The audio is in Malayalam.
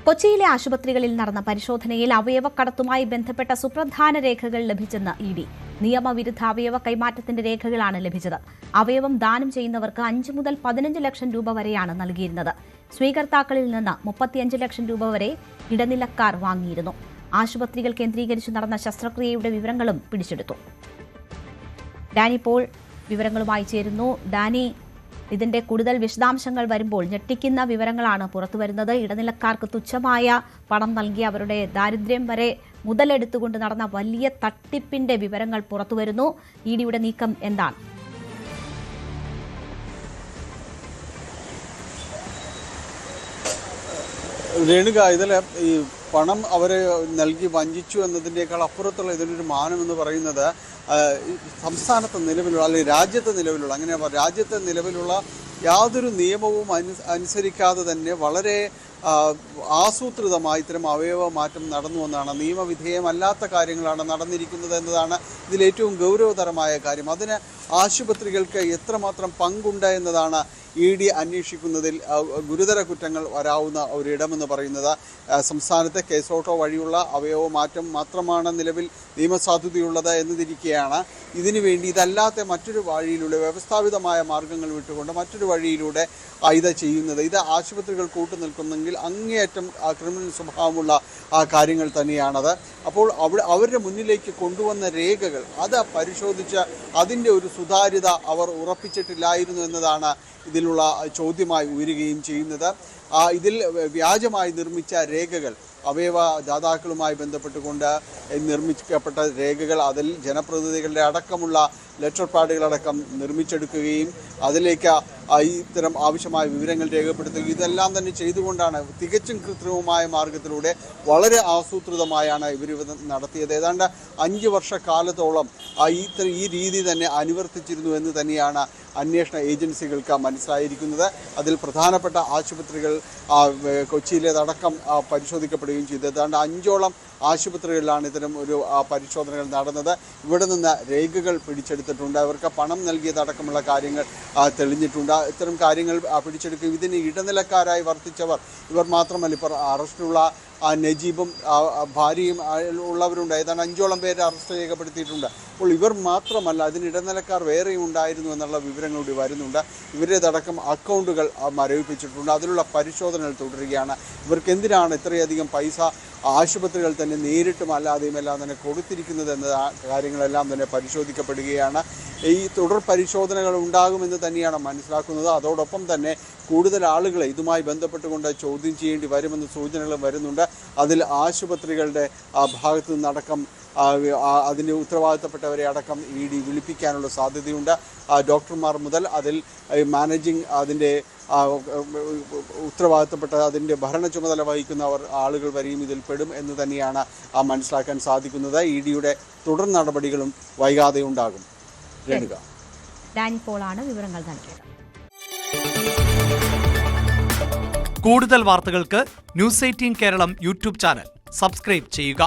കൊച്ചിയിലെ ആശുപത്രികളിൽ നടന്ന പരിശോധനയിൽ അവയവക്കടത്തുമായി ബന്ധപ്പെട്ട സുപ്രധാന രേഖകൾ ലഭിച്ചെന്ന് ഇഡി. നിയമവിരുദ്ധ അവയവ കൈമാറ്റത്തിന്റെ രേഖകളാണ് ലഭിച്ചത്. അവയവം ദാനം ചെയ്യുന്നവർക്ക് 5 മുതൽ 15 ലക്ഷം രൂപ വരെയാണ് നൽകിയിരുന്നത്. സ്വീകർത്താക്കളിൽ നിന്ന് 35 ലക്ഷം രൂപ വരെ ഇടനിലക്കാർ വാങ്ങിയിരുന്നു. ആശുപത്രികൾ കേന്ദ്രീകരിച്ച് നടന്ന ശസ്ത്രക്രിയയുടെ വിവരങ്ങളും പിടിച്ചെടുത്തു. ഡാനി പോൾ വിവരങ്ങളുമായി ചേരുന്നു. ഡാനി, ഇതിന്റെ കൂടുതൽ വിശദാംശങ്ങൾ വരുമ്പോൾ ഞെട്ടിക്കുന്ന വിവരങ്ങളാണ് പുറത്തുവരുന്നത്. ഇടനിലക്കാർക്ക് തുച്ഛമായ പണം നൽകി അവരുടെ ദാരിദ്ര്യം വരെ മുതലെടുത്തുകൊണ്ട് നടന്ന വലിയ തട്ടിപ്പിന്റെ വിവരങ്ങൾ പുറത്തുവരുന്നു. ഇഡിയുടെ നീക്കം എന്താണ്? രേണുക, ഇതിൽ ഈ പണം അവരെ നൽകി വഞ്ചിച്ചു എന്നതിൻ്റെക്കാൾ അപ്പുറത്തുള്ള ഇതിനൊരു മാനം എന്ന് പറയുന്നത് സംസ്ഥാനത്ത് നിലവിലുള്ള അല്ലെങ്കിൽ രാജ്യത്തെ നിലവിലുള്ള യാതൊരു നിയമവും അനുസരിക്കാതെ തന്നെ വളരെ ആസൂത്രിതമായി ഇത്തരം അവയവ മാറ്റം നടന്നു എന്നാണ്. നിയമവിധേയമല്ലാത്ത കാര്യങ്ങളാണ് നടന്നിരിക്കുന്നത് എന്നതാണ് ഇതിലേറ്റവും ഗൗരവതരമായ കാര്യം. അതിന് ആശുപത്രികൾക്ക് എത്രമാത്രം പങ്കുണ്ട് എന്നതാണ് ഇഡി അന്വേഷിക്കുന്നതിൽ ഗുരുതര കുറ്റങ്ങൾ വരാവുന്ന ഒരിടമെന്ന് പറയുന്നത്. സംസ്ഥാനത്തെ കേസോട്ടോ വഴിയുള്ള അവയവ മാറ്റം മാത്രമാണ് നിലവിൽ നിയമസാധുതയുള്ളത് എന്നതിരിക്കെയാണ് ഇതിനുവേണ്ടി ഇതല്ലാത്ത മറ്റൊരു വഴിയിലൂടെ വ്യവസ്ഥാപിതമായ മാർഗങ്ങൾ വിട്ടുകൊണ്ട് മറ്റൊരു വഴിയിലൂടെ ഇത് ചെയ്യുന്നത്. ഇത് ആശുപത്രികൾ കൂട്ടുനിൽക്കുന്നെങ്കിൽ അങ്ങേയറ്റം ക്രിമിനൽ സ്വഭാവമുള്ള കാര്യങ്ങൾ തന്നെയാണത്. അപ്പോൾ അവരുടെ മുന്നിലേക്ക് കൊണ്ടുവന്ന രേഖകൾ അത് പരിശോധിച്ച് അതിൻ്റെ ഒരു സുതാര്യത അവർ ഉറപ്പിച്ചിട്ടില്ലായിരുന്നു എന്നതാണ് ഇതിലുള്ള ചോദ്യമായി ഉയരുകയും ചെയ്യുന്നത്. ഇതിൽ വ്യാജമായി നിർമ്മിച്ച രേഖകൾ, അവയവ ദാതാക്കളുമായി ബന്ധപ്പെട്ടുകൊണ്ട് നിർമ്മിക്കപ്പെട്ട രേഖകൾ, അതിൽ ജനപ്രതിനിധികളുടെ അടക്കമുള്ള ലെറ്റർ പാഡുകളടക്കം നിർമ്മിച്ചെടുക്കുകയും അതിലേക്ക് ഇത്തരം ആവശ്യമായ വിവരങ്ങൾ രേഖപ്പെടുത്തുകയും ഇതെല്ലാം തന്നെ ചെയ്തുകൊണ്ടാണ് തികച്ചും കൃത്രിമമായ മാർഗത്തിലൂടെ വളരെ ആസൂത്രിതമായാണ് ഇവർ നടത്തിയത്. ഏതാണ്ട് 5 വർഷക്കാലത്തോളം ഈ രീതി തന്നെ അനുവർത്തിച്ചിരുന്നു എന്ന് തന്നെയാണ് അന്വേഷണ ഏജൻസികൾക്ക് മനസ്സിലായിരിക്കുന്നത്. അതിൽ പ്രധാനപ്പെട്ട ആശുപത്രികൾ കൊച്ചിയിലേതടക്കം പരിശോധിക്കപ്പെടുകയും ചെയ്തു. ഏതാണ്ട് 5ഓളം ആശുപത്രികളിലാണ് ഇത്തരം ഒരു പരിശോധനകൾ നടന്നത്. ഇവിടെ നിന്ന് രേഖകൾ പിടിച്ചെടുത്തിട്ടുണ്ട്. അവർക്ക് പണം നൽകിയതടക്കമുള്ള കാര്യങ്ങൾ തെളിഞ്ഞിട്ടുണ്ട്. ഇത്തരം കാര്യങ്ങൾ പിടിച്ചെടുക്കുകയും ഇതിന് ഇടനിലക്കാരായി വർത്തിച്ചവർ ഇവർ മാത്രമല്ല, ഇപ്പോൾ അറസ്റ്റിലുള്ള നജീബും ഭാര്യയും ഉള്ളവരുണ്ട്. ഏതാണ്ട് 5ഓളം പേരെ അറസ്റ്റ് രേഖപ്പെടുത്തിയിട്ടുണ്ട്. അപ്പോൾ ഇവർ മാത്രമല്ല, അതിന് ഇടനിലക്കാർ വേറെയും ഉണ്ടായിരുന്നു എന്നുള്ള വിവരങ്ങൾ കൂടി വരുന്നുണ്ട്. ഇവരുടേതടക്കം അക്കൗണ്ടുകൾ മരവിപ്പിച്ചിട്ടുണ്ട്. അതിലുള്ള പരിശോധനകൾ തുടരുകയാണ്. ഇവർക്ക് എന്തിനാണ് ഇത്രയധികം പൈസ ആശുപത്രികൾ തന്നെ നേരിട്ടും അല്ലാതെയും എല്ലാം തന്നെ കൊടുത്തിരിക്കുന്നത് എന്ന കാര്യങ്ങളെല്ലാം തന്നെ പരിശോധിക്കപ്പെടുകയാണ്. ഈ തുടർ പരിശോധനകൾ ഉണ്ടാകുമെന്ന് തന്നെയാണ് മനസ്സിലാക്കുന്നത്. അതോടൊപ്പം തന്നെ കൂടുതൽ ആളുകളെ ഇതുമായി ബന്ധപ്പെട്ടുകൊണ്ട് ചോദ്യം ചെയ്യേണ്ടി വരുമെന്ന് സൂചനകളും വരുന്നുണ്ട്. അതിൽ ആശുപത്രികളുടെ ഭാഗത്തു നിന്നടക്കം അതിൻ്റെ ഉത്തരവാദിത്തപ്പെട്ടവരെ അടക്കം ഇഡി വിളിപ്പിക്കാനുള്ള സാധ്യതയുണ്ട്. ഡോക്ടർമാർ മുതൽ അതിൽ മാനേജിങ് അതിൻ്റെ ഉത്തരവാദിത്തപ്പെട്ട അതിൻ്റെ ഭരണ ചുമതല വഹിക്കുന്നവർ ആളുകൾ വരെയും ഇതിൽ പെടും എന്ന് തന്നെയാണ് മനസ്സിലാക്കാൻ സാധിക്കുന്നത്. ഇഡിയുടെ തുടർ നടപടികളും വൈകാതെ ഉണ്ടാകും. രേണുക, ഡാനി പോളാണ് വിവരങ്ങൾ നൽകിയത്. കൂടുതൽ വാർത്തകൾക്ക് news 18 Keralam YouTube channel subscribe ചെയ്യുക.